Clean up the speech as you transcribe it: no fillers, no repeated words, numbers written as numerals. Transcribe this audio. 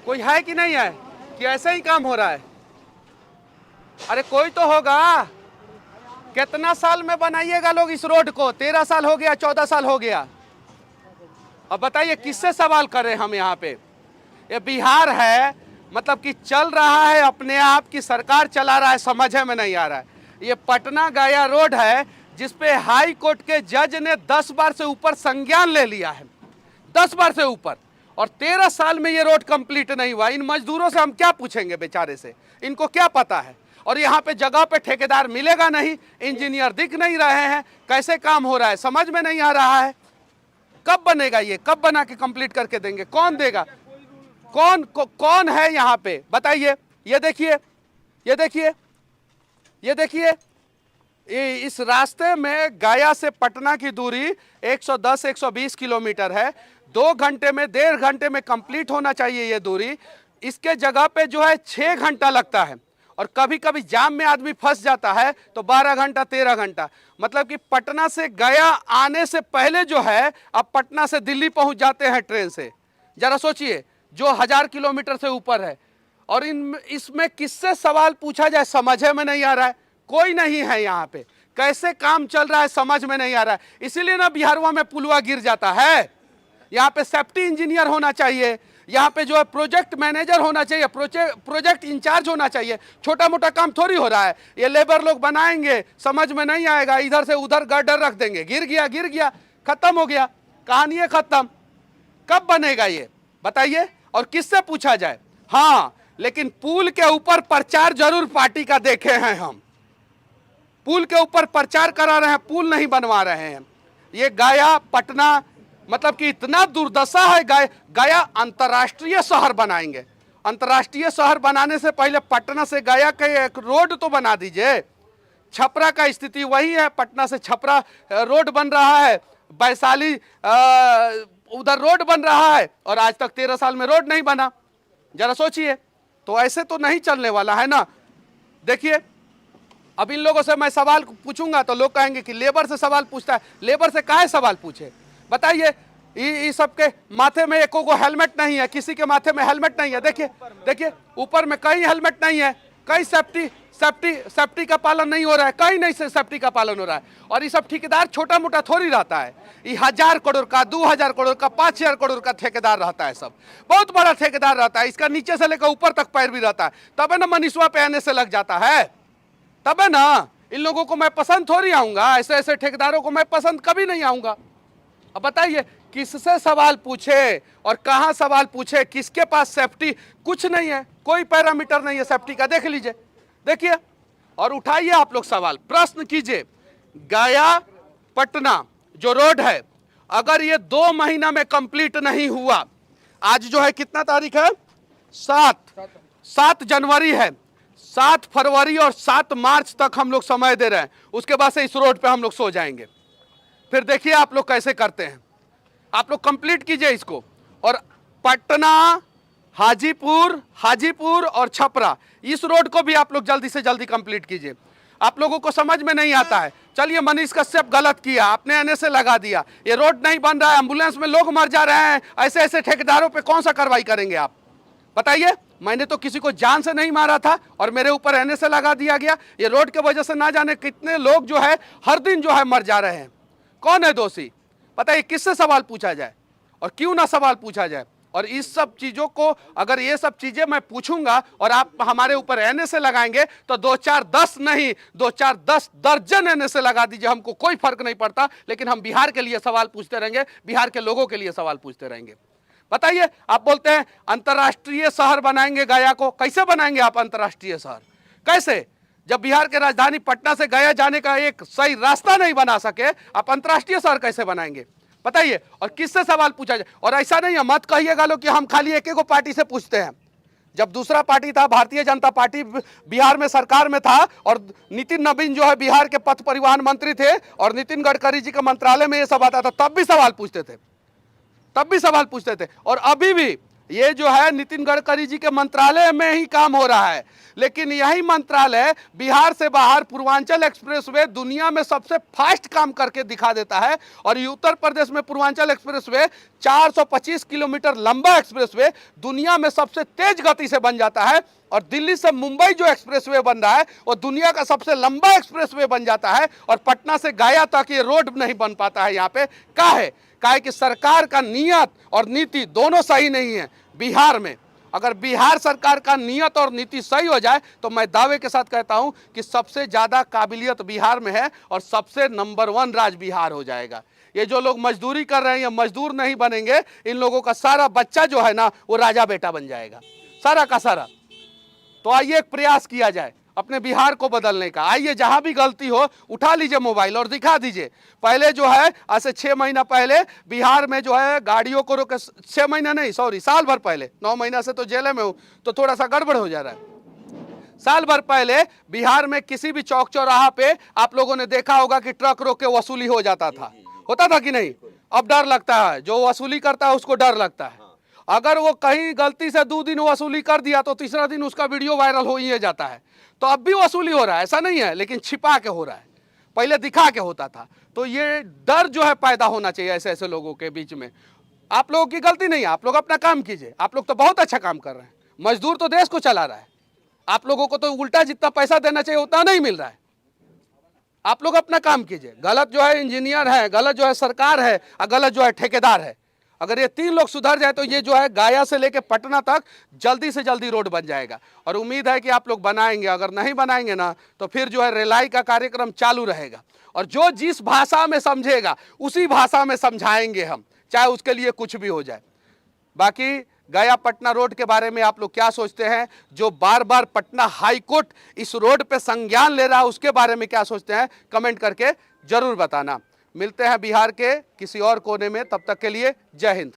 कोई है कि नहीं है कि ऐसे ही काम हो रहा है? अरे कोई तो होगा। कितना साल में बनाइएगा लोग इस रोड को? 13 साल हो गया, 14 साल हो गया। अब बताइए किससे सवाल करें हम? यहाँ पे ये बिहार है, मतलब कि चल रहा है अपने आप की सरकार चला रहा है, समझ में नहीं आ रहा है। ये पटना गया रोड है जिसपे हाई कोर्ट के जज ने 10 बार से ऊपर संज्ञान ले लिया है, 10 बार से ऊपर, और 13 साल में ये रोड कंप्लीट नहीं हुआ। इन मजदूरों से हम क्या पूछेंगे बेचारे से? इनको क्या पता है? और यहाँ पे जगह पे ठेकेदार मिलेगा नहीं, इंजीनियर दिख नहीं रहे हैं, कैसे काम हो रहा है समझ में नहीं आ रहा है। कब बनेगा ये? कब बना के कंप्लीट करके देंगे? कौन देगा? कौन है यहाँ पे बताइए? ये देखिए, ये देखिए, ये देखिए, इस रास्ते में गया से पटना की दूरी 110-120 किलोमीटर है। 2 घंटे में, 1.5 घंटे में कंप्लीट होना चाहिए ये दूरी। इसके जगह पे जो है 6 घंटा लगता है, और कभी कभी जाम में आदमी फंस जाता है तो 12 घंटा, 13 घंटा। मतलब कि पटना से गया आने से पहले जो है, अब पटना से दिल्ली पहुंच जाते हैं ट्रेन से। जरा सोचिए, जो 1000 किलोमीटर से ऊपर है। और इसमें किससे सवाल पूछा जाए समझ में नहीं आ रहा है। कोई नहीं है यहाँ पे। कैसे काम चल रहा है समझ में नहीं आ रहा है। इसीलिए ना बिहारवा में पुलवा गिर जाता है। यहाँ पे सेफ्टी इंजीनियर होना चाहिए, यहाँ पे जो है प्रोजेक्ट मैनेजर होना चाहिए, प्रोजेक्ट इंचार्ज होना चाहिए। छोटा मोटा काम थोड़ी हो रहा है। ये लेबर लोग बनाएंगे, समझ में नहीं आएगा, इधर से उधर गर्डर रख देंगे, गिर गया, गिर गया, खत्म हो गया, कहानी है खत्म। कब बनेगा ये बताइए? और किससे पूछा जाए? हाँ, लेकिन पुल के ऊपर प्रचार जरूर पार्टी का देखे हैं हम। पुल के ऊपर प्रचार करा रहे हैं, पुल नहीं बनवा रहे हैं। ये गया पटना, मतलब कि इतना दुर्दशा है। गया अंतर्राष्ट्रीय शहर बनाएंगे। अंतर्राष्ट्रीय शहर बनाने से पहले पटना से गया का एक रोड तो बना दीजिए। छपरा का स्थिति वही है, पटना से छपरा रोड बन रहा है, वैशाली उधर रोड बन रहा है, और आज तक 13 साल में रोड नहीं बना। जरा सोचिए, तो ऐसे तो नहीं चलने वाला है ना। देखिए, अब इन लोगों से मैं सवाल पूछूंगा तो लोग कहेंगे कि लेबर से सवाल पूछता है। लेबर से काहे सवाल पूछे बताइए? ये सबके माथे में एको को हेलमेट नहीं है, किसी के माथे में हेलमेट नहीं है। देखिए, देखिए ऊपर में कहीं हेलमेट नहीं है, कहीं सेफ्टी का पालन नहीं हो रहा है, कहीं नहीं से सेफ्टी का पालन हो रहा है। और ये सब ठेकेदार छोटा मोटा थोड़ी रहता है। ये 1000 करोड़ का, 2000 करोड़ का, 5000 करोड़ का ठेकेदार रहता है। सब बहुत बड़ा ठेकेदार रहता है। इसका नीचे से लेकर ऊपर तक पैर भी रहता है। तब है ना मनीषवा पे आने से लग जाता है, तब है ना। इन लोगों को मैं पसंद थोड़ी आऊंगा, ऐसे ऐसे ठेकेदारों को मैं पसंद कभी नहीं आऊंगा। अब बताइए किससे सवाल पूछे और कहां सवाल पूछे? किसके पास सेफ्टी कुछ नहीं है, कोई पैरामीटर नहीं है सेफ्टी का। देख लीजिए, देखिए, और उठाइए आप लोग सवाल, प्रश्न कीजिए। गया पटना जो रोड है, अगर ये 2 महीना में कंप्लीट नहीं हुआ, आज जो है कितना तारीख है? 7 जनवरी है। 7 फरवरी और 7 मार्च तक हम लोग समय दे रहे हैं। उसके बाद से इस रोड पे हम लोग सो जाएंगे। फिर देखिए आप लोग कैसे करते हैं। आप लोग कंप्लीट कीजिए इसको। और पटना, हाजीपुर और छपरा, इस रोड को भी आप लोग जल्दी से जल्दी कंप्लीट कीजिए। आप लोगों को समझ में नहीं आता है। चलिए, मनीष कश्यप गलत किया, आपने एनएसए लगा दिया, ये रोड नहीं बन रहा है, एम्बुलेंस में लोग मर जा रहे हैं, ऐसे ऐसे ठेकेदारों पे कौन सा कार्रवाई करेंगे आप बताइए? मैंने तो किसी को जान से नहीं मारा था और मेरे ऊपर एनएसए लगा दिया गया। ये रोड के वजह से ना जाने कितने लोग जो है हर दिन जो है मर जा रहे हैं। कौन है दोषी बताइए? किससे सवाल पूछा जाए और क्यों ना सवाल पूछा जाए? और इस सब चीजों को, अगर ये सब चीजें मैं पूछूंगा और आप हमारे ऊपर एनएसए लगाएंगे तो 2 4 10 नहीं, 2 4 10 दर्जन एनएसए लगा दीजिए, हमको कोई फर्क नहीं पड़ता। लेकिन हम बिहार के लिए सवाल पूछते रहेंगे, बिहार के लोगों के लिए सवाल पूछते रहेंगे। बताइए, आप बोलते हैं अंतर्राष्ट्रीय शहर बनाएंगे गया को। कैसे बनाएंगे आप अंतर्राष्ट्रीय शहर? कैसे? जब बिहार के राजधानी पटना से गया जाने का एक सही रास्ता नहीं बना सके, आप अंतर्राष्ट्रीय शहर कैसे बनाएंगे बताइए? और किससे सवाल पूछा जाए? और ऐसा नहीं है, मत कहिएगा लोग कि हम खाली एक एक पार्टी से पूछते हैं। जब दूसरा पार्टी था, भारतीय जनता पार्टी बिहार में सरकार में था, और नितिन नवीन जो है बिहार के पथ परिवहन मंत्री थे, और नितिन गडकरी जी के मंत्रालय में ये सब आता था, तब भी सवाल पूछते थे, तब भी सवाल पूछते थे। और अभी भी ये जो है नितिन गडकरी जी के मंत्रालय में ही काम हो रहा है, लेकिन यही मंत्रालय बिहार से बाहर पूर्वांचल एक्सप्रेसवे दुनिया में सबसे फास्ट काम करके दिखा देता है। और ये उत्तर प्रदेश में पूर्वांचल एक्सप्रेसवे 425 किलोमीटर लंबा एक्सप्रेसवे दुनिया में सबसे तेज गति से बन जाता है। और दिल्ली से मुंबई जो एक्सप्रेसवे बन रहा है वो दुनिया का सबसे लंबा एक्सप्रेसवे बन जाता है। और पटना से गया तक ये रोड नहीं बन पाता है यहाँ पे। काहे कि सरकार का नियत और नीति दोनों सही नहीं है बिहार में। अगर बिहार सरकार का नियत और नीति सही हो जाए तो मैं दावे के साथ कहता हूं कि सबसे ज़्यादा काबिलियत बिहार में है और सबसे नंबर 1 राज्य बिहार हो जाएगा। ये जो लोग मजदूरी कर रहे हैं, ये मजदूर नहीं बनेंगे। इन लोगों का सारा बच्चा जो है ना वो राजा बेटा बन जाएगा, सारा का सारा। तो आइए एक प्रयास किया जाए अपने बिहार को बदलने का। आइए जहां भी गलती हो उठा लीजिए मोबाइल और दिखा दीजिए। पहले जो है आज से 6 महीना पहले बिहार में जो है गाड़ियों को रोके, 6 महीना नहीं सॉरी साल भर पहले, 9 महीना से तो जेल में हूँ तो थोड़ा सा गड़बड़ हो जा रहा है। साल भर पहले बिहार में किसी भी चौक चौराहा पे आप लोगों ने देखा होगा कि ट्रक रोक के वसूली हो जाता था, होता था कि नहीं? अब डर लगता है, जो वसूली करता है उसको डर लगता है। अगर वो कहीं गलती से 2 दिन वसूली कर दिया तो तीसरा दिन उसका वीडियो वायरल हो ही जाता है। तो अब भी वसूली हो रहा है, ऐसा नहीं है, लेकिन छिपा के हो रहा है, पहले दिखा के होता था। तो ये डर जो है पैदा होना चाहिए ऐसे ऐसे लोगों के बीच में। आप लोगों की गलती नहीं है, आप लोग अपना काम कीजिए। आप लोग तो बहुत अच्छा काम कर रहे हैं, मजदूर तो देश को चला रहा है। आप लोगों को तो उल्टा जितना पैसा देना चाहिए उतना नहीं मिल रहा है। आप लोग अपना काम कीजिए। गलत जो है इंजीनियर है, गलत जो है सरकार है और गलत जो है ठेकेदार है। अगर ये 3 लोग सुधर जाए तो ये जो है गया से लेके पटना तक जल्दी से जल्दी रोड बन जाएगा। और उम्मीद है कि आप लोग बनाएंगे। अगर नहीं बनाएंगे ना तो फिर जो है रेलाई का कार्यक्रम चालू रहेगा। और जो जिस भाषा में समझेगा उसी भाषा में समझाएंगे हम, चाहे उसके लिए कुछ भी हो जाए। बाकी गया पटना रोड के बारे में आप लोग क्या सोचते हैं? जो बार बार पटना हाई कोर्ट इस रोड पे संज्ञान ले रहा है उसके बारे में क्या सोचते हैं? कमेंट करके जरूर बताना। मिलते हैं बिहार के किसी और कोने में, तब तक के लिए जय हिंद।